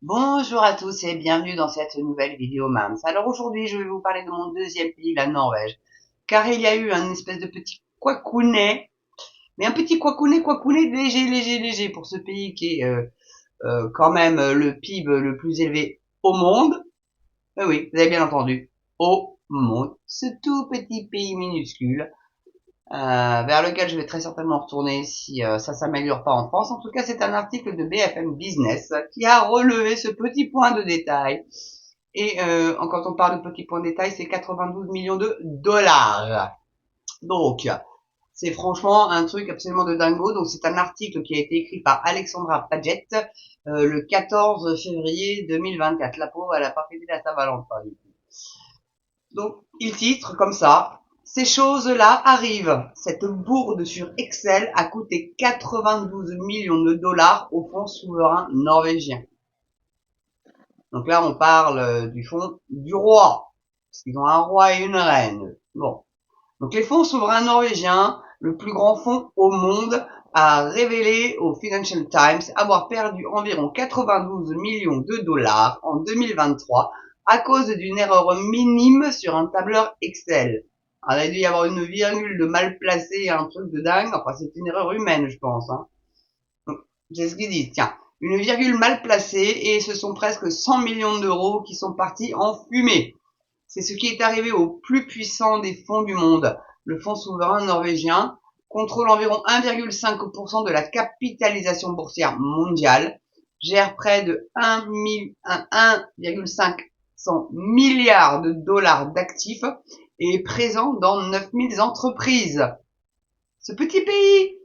Bonjour à tous et bienvenue dans cette nouvelle vidéo MAMS. Alors aujourd'hui, je vais vous parler de mon deuxième pays, la Norvège. Car il y a eu un espèce de petit couacounet, mais un petit couacounet léger, léger, léger pour ce pays qui est quand même le PIB le plus élevé au monde. Oui, vous avez bien entendu, au monde. Ce tout petit pays minuscule vers lequel je vais très certainement retourner si ça s'améliore pas en France. En tout cas, c'est un article de BFM Business qui a relevé ce petit point de détail. Et quand on parle de petit point de détail, c'est 92 millions de dollars. Donc, c'est franchement un truc absolument de dingo. Donc, c'est un article qui a été écrit par Alexandra Paget le 14 février 2024. La pauvre, elle a pas fêté la Saint-Valentin. Donc, il titre comme ça. Ces choses-là arrivent. Cette bourde sur Excel a coûté 92 millions de dollars au fonds souverain norvégien. Donc là, on parle du fonds du roi. Parce qu'ils ont un roi et une reine. Bon. Donc les fonds souverains norvégiens, le plus grand fonds au monde, a révélé au Financial Times avoir perdu environ 92 millions de dollars en 2023 à cause d'une erreur minime sur un tableur Excel. Alors, il a dû y avoir une virgule de mal placée, un truc de dingue. Enfin, c'est une erreur humaine, je pense. Hein. Donc, c'est ce qu'ils disent. Tiens, une virgule mal placée et ce sont presque 100 millions d'euros qui sont partis en fumée. C'est ce qui est arrivé au plus puissant des fonds du monde. Le fonds souverain norvégien contrôle environ 1,5% de la capitalisation boursière mondiale, gère près de 1,5 milliard de dollars d'actifs et est présent dans 9000 entreprises. Ce petit pays,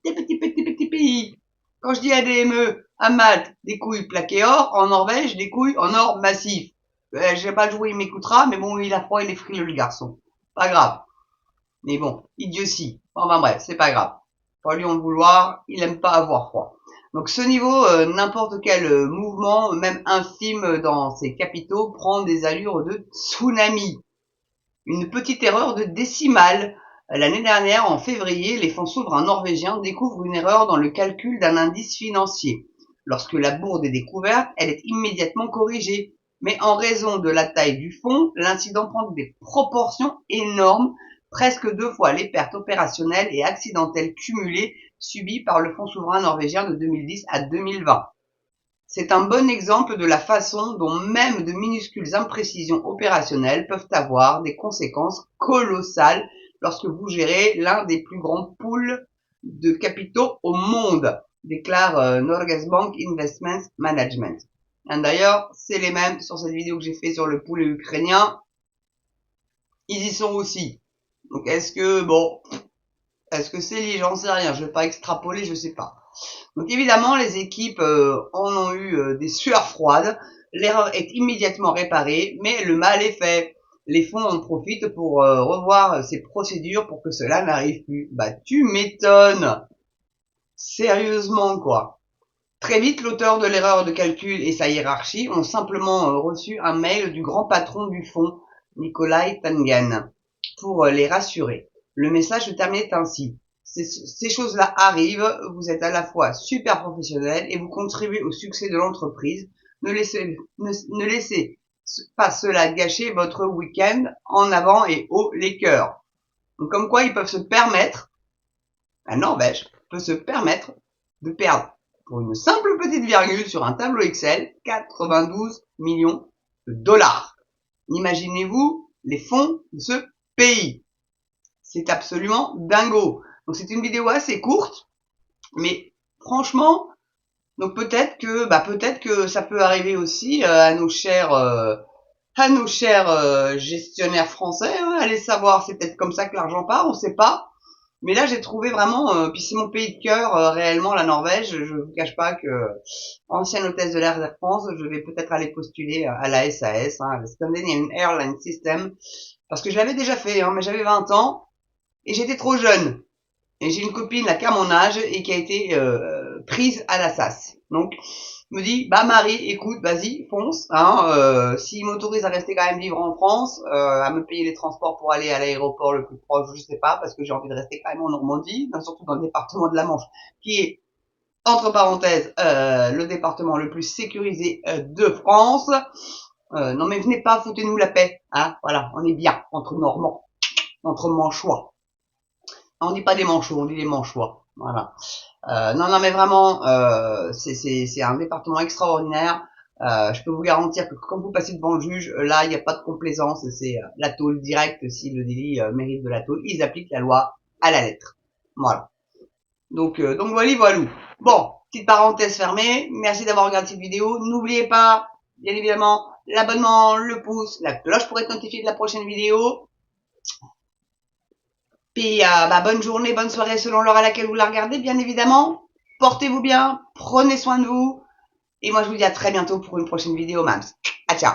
des petits pays. Quand je dis ADME, à Malte, des couilles plaquées or, en Norvège, des couilles en or massif. Je sais pas le jour où il m'écoutera, mais bon, il a froid, il est frileux, le garçon. Pas grave. Mais bon, idiotie. Enfin bref, c'est pas grave. Pas lui en vouloir, il aime pas avoir froid. Donc ce niveau, n'importe quel mouvement, même infime dans ses capitaux, prend des allures de tsunami. Une petite erreur de décimale. L'année dernière, en février, les fonds souverains norvégiens découvrent une erreur dans le calcul d'un indice financier. Lorsque la bourde est découverte, elle est immédiatement corrigée. Mais en raison de la taille du fonds, l'incident prend des proportions énormes, presque 2 fois les pertes opérationnelles et accidentelles cumulées subies par le fonds souverain norvégien de 2010 à 2020. C'est un bon exemple de la façon dont même de minuscules imprécisions opérationnelles peuvent avoir des conséquences colossales lorsque vous gérez l'un des plus grands pools de capitaux au monde, déclare Norges Bank Investment Management. Et d'ailleurs, c'est les mêmes sur cette vidéo que j'ai fait sur le pool ukrainien. Ils y sont aussi. Donc est-ce que c'est lié? J'en sais rien. Je vais pas extrapoler, je sais pas. Donc évidemment, les équipes en ont eu des sueurs froides. L'erreur est immédiatement réparée, mais le mal est fait. Les fonds en profitent pour revoir ces procédures pour que cela n'arrive plus. Bah tu m'étonnes. Sérieusement quoi. Très vite, l'auteur de l'erreur de calcul et sa hiérarchie ont simplement reçu un mail du grand patron du fonds, Nikolai Tangen, pour les rassurer. Le message se terminait ainsi. Ces choses-là arrivent, vous êtes à la fois super professionnel et vous contribuez au succès de l'entreprise. Ne laissez pas cela gâcher votre week-end en avant et haut les cœurs. Donc, comme quoi ils peuvent se permettre, la Norvège peut se permettre de perdre pour une simple petite virgule sur un tableau Excel 92 millions de dollars. Imaginez-vous les fonds de ce pays. C'est absolument dingo. Donc c'est une vidéo assez courte, mais franchement, donc peut-être que ça peut arriver aussi à nos chers gestionnaires français. Hein, allez savoir, c'est peut-être comme ça que l'argent part, on sait pas. Mais là, j'ai trouvé vraiment, puis c'est mon pays de cœur réellement, la Norvège. Je vous cache pas que ancienne hôtesse de l'air France, je vais peut-être aller postuler à la SAS, hein, le Scandinavian Airline System, parce que je l'avais déjà fait, hein, mais j'avais 20 ans et j'étais trop jeune. Et j'ai une copine là qui a mon âge et qui a été prise à la SAS. Donc me dit bah Marie, écoute, vas-y, fonce. Hein, s'il m'autorise à rester quand même vivre en France, à me payer les transports pour aller à l'aéroport le plus proche, je sais pas, parce que j'ai envie de rester quand même en Normandie, surtout dans le département de la Manche, qui est entre parenthèses, le département le plus sécurisé de France. Non mais venez pas, foutez-nous la paix, hein, voilà, on est bien entre Normands, entre Manchois. On dit pas des Manchots, on dit des Manchois, voilà. Non mais vraiment, c'est un département extraordinaire. Je peux vous garantir que quand vous passez devant le juge, là il n'y a pas de complaisance, c'est la tôle directe si le délit mérite de la tôle. Ils appliquent la loi à la lettre, voilà. Donc voilà. Bon, petite parenthèse fermée. Merci d'avoir regardé cette vidéo. N'oubliez pas, bien évidemment, l'abonnement, le pouce, la cloche pour être notifié de la prochaine vidéo. Puis bonne journée, bonne soirée selon l'heure à laquelle vous la regardez, bien évidemment. Portez-vous bien, prenez soin de vous. Et moi je vous dis à très bientôt pour une prochaine vidéo, Mams. À ciao.